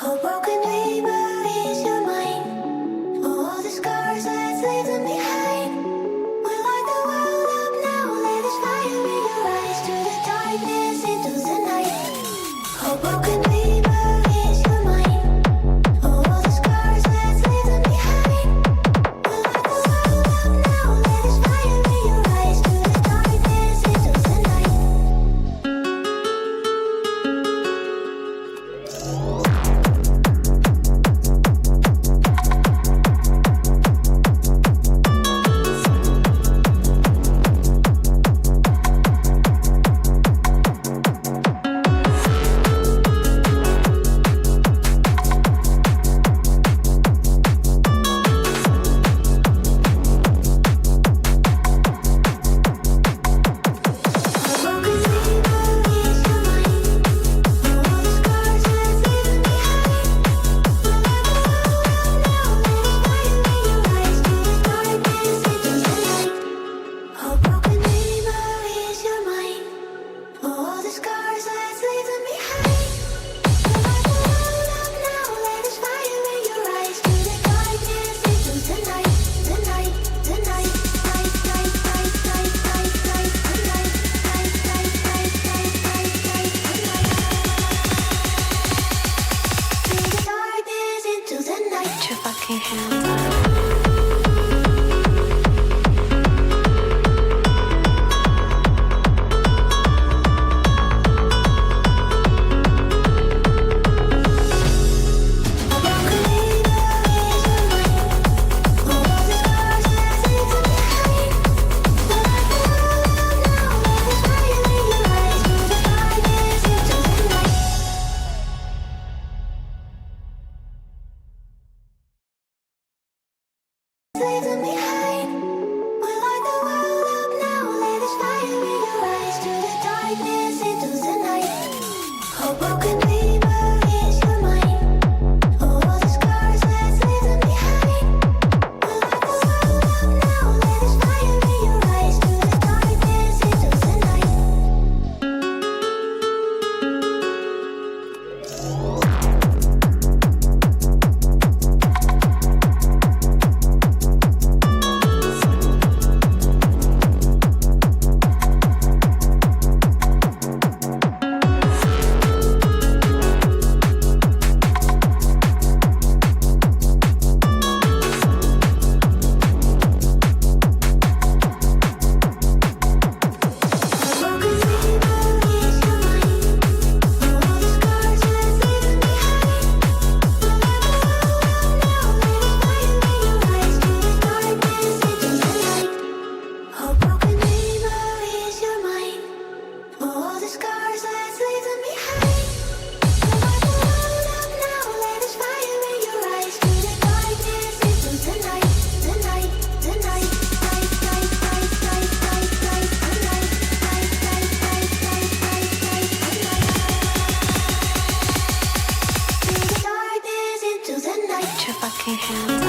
A broken dreamer is your mind. All the scars, let's leave them behind. We light the world up now, let us fire in your eyes. Through the darkness into the night. A broken dreamer is your mind. All the scars, let's leave them behind. We light the world up now, let us fire in your eyes. Through the darkness into the night. Leave them behind. We light the world up now, let us fire in your eyes. Through the darkness into the night. A broken dreamer is your mind. All the scars, let's leave them behind. We light the world up now, let us fire in your eyes. Through the darkness into the night. Fucking hands.